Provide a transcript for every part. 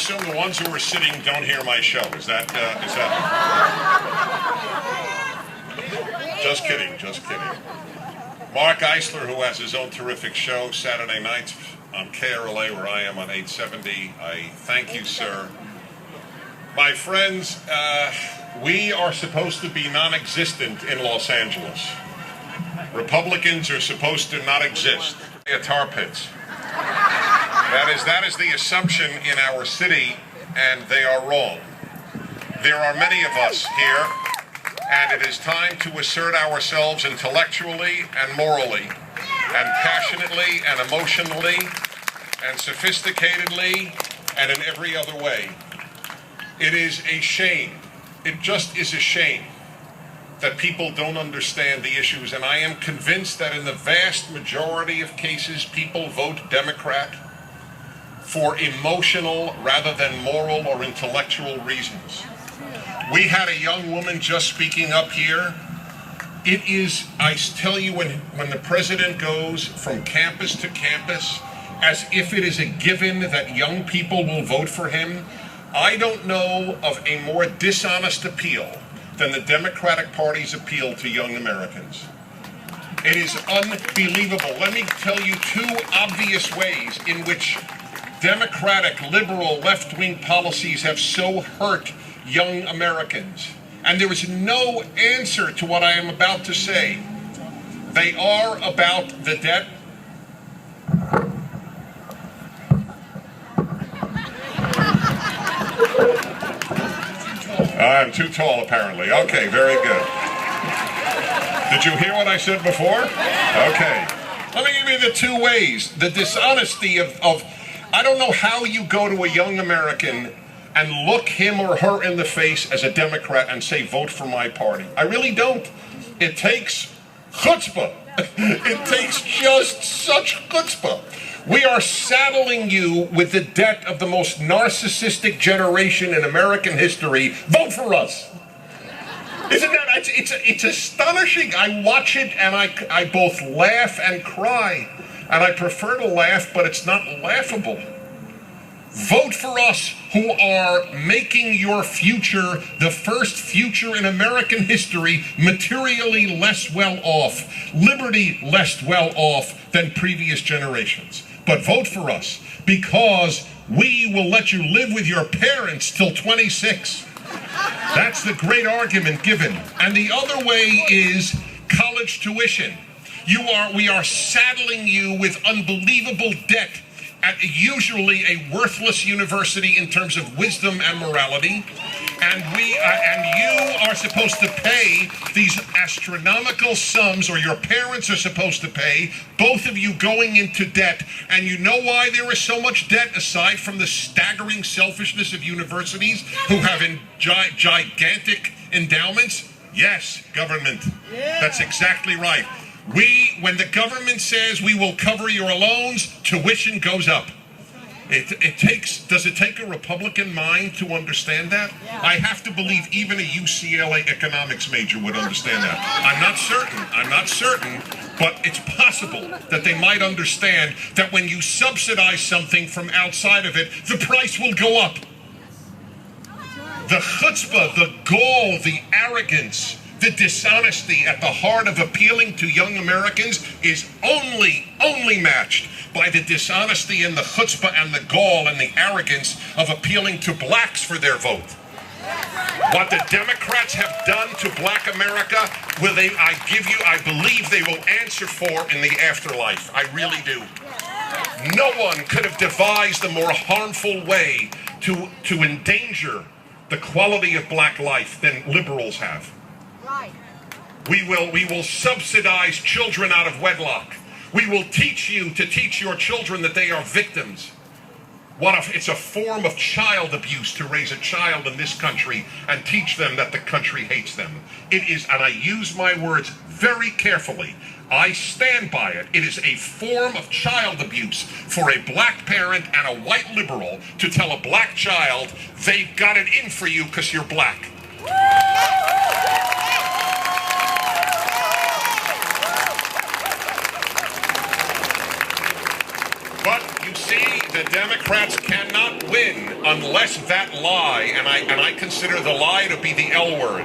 assume the ones who are sitting don't hear my show. Is that? Just kidding, just kidding. Mark Eisler, who has his own terrific show Saturday nights on KRLA, where I am on 870. I thank you, sir. My friends, we are supposed to be non-existent in Los Angeles. Republicans are supposed to not exist. Tar pits. That is the assumption in our city, and they are wrong. There are many of us here, and it is time to assert ourselves intellectually and morally, and passionately and emotionally, and sophisticatedly, and in every other way. It is a shame. It just is a shame that people don't understand the issues, and I am convinced that in the vast majority of cases, people vote Democrat for emotional rather than moral or intellectual reasons. We had a young woman just speaking up here. It is, I tell you, when the president goes from campus to campus, as if it is a given that young people will vote for him, I don't know of a more dishonest appeal than the Democratic Party's appeal to young Americans. It is unbelievable. Let me tell you two obvious ways in which Democratic, liberal, left-wing policies have so hurt young Americans. And there is no answer to what I am about to say. They are about the debt. I'm too tall, apparently. Okay, very good. Did you hear what I said before? Okay. Let me give you the two ways. The dishonesty of I don't know how you go to a young American and look him or her in the face as a Democrat and say, vote for my party. I really don't. It takes chutzpah. It takes just such chutzpah. We are saddling you with the debt of the most narcissistic generation in American history. Vote for us. Isn't that, it's astonishing. I watch it and I both laugh and cry. And I prefer to laugh, but it's not laughable. Vote for us, who are making your future the first future in American history materially less well off, liberty less well off than previous generations. But vote for us, because we will let you live with your parents till 26. That's the great argument given. And the other way is college tuition. We are saddling you with unbelievable debt at usually a worthless university in terms of wisdom and morality, and you are supposed to pay these astronomical sums, or your parents are supposed to pay, both of you going into debt. And you know why there is so much debt, aside from the staggering selfishness of universities who have gigantic endowments? Yes, government. That's exactly right. When the government says we will cover your loans, tuition goes up. Does it take a Republican mind to understand that? Yeah. I have to believe even a UCLA economics major would understand that. I'm not certain, but it's possible that they might understand that when you subsidize something from outside of it, the price will go up. The chutzpah, the gall, the arrogance, the dishonesty at the heart of appealing to young Americans is only matched by the dishonesty and the chutzpah and the gall and the arrogance of appealing to blacks for their vote. What the Democrats have done to black America, I believe they will answer for in the afterlife. I really do. No one could have devised a more harmful way to endanger the quality of black life than liberals have. Right. We will subsidize children out of wedlock. We will teach you to teach your children that they are victims. It's a form of child abuse to raise a child in this country and teach them that the country hates them. It is, and I use my words very carefully, I stand by it. It is a form of child abuse for a black parent and a white liberal to tell a black child they've got it in for you because you're black. But you see, the Democrats Democrats cannot win unless that lie, and I consider the lie to be the L word.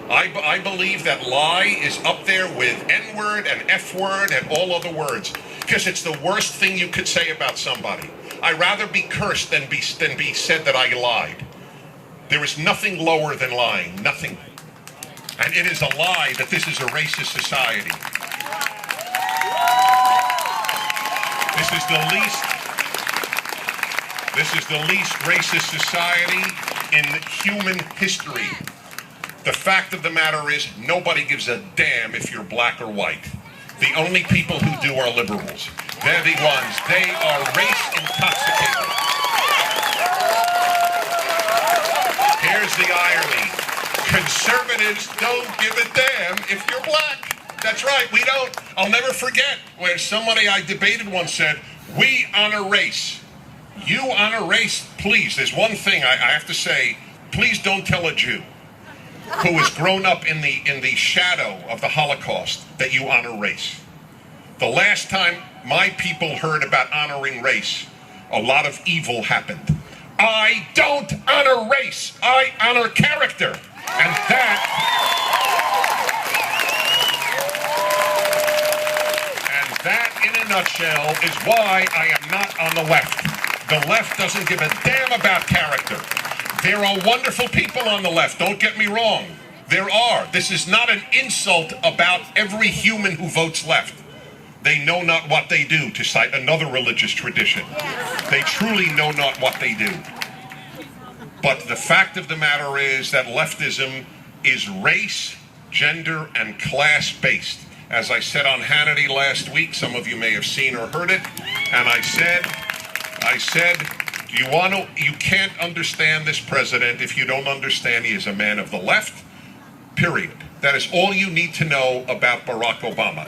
I believe that lie is up there with N word and F word and all other words, because it's the worst thing you could say about somebody. I'd rather be cursed than be said that I lied. There is nothing lower than lying, nothing. And it is a lie that this is a racist society. This is the least racist society in human history. The fact of the matter is, nobody gives a damn if you're black or white. The only people who do are liberals. They're the ones. They are race intoxicated. Here's the irony. Conservatives don't give a damn if you're black. That's right, we don't. I'll never forget when somebody I debated once said, "We honor race." You honor race? Please, there's one thing I have to say. Please don't tell a Jew who has grown up in the shadow of the Holocaust that you honor race. The last time my people heard about honoring race, a lot of evil happened. I don't honor race. I honor character. And that, in a nutshell, is why I am not on the left. The left doesn't give a damn about character. There are wonderful people on the left, don't get me wrong. There are. This is not an insult about every human who votes left. They know not what they do, to cite another religious tradition. They truly know not what they do. But the fact of the matter is that leftism is race, gender, and class-based. As I said on Hannity last week, some of you may have seen or heard it, and I said, you can't understand this president if you don't understand he is a man of the left, period. That is all you need to know about Barack Obama.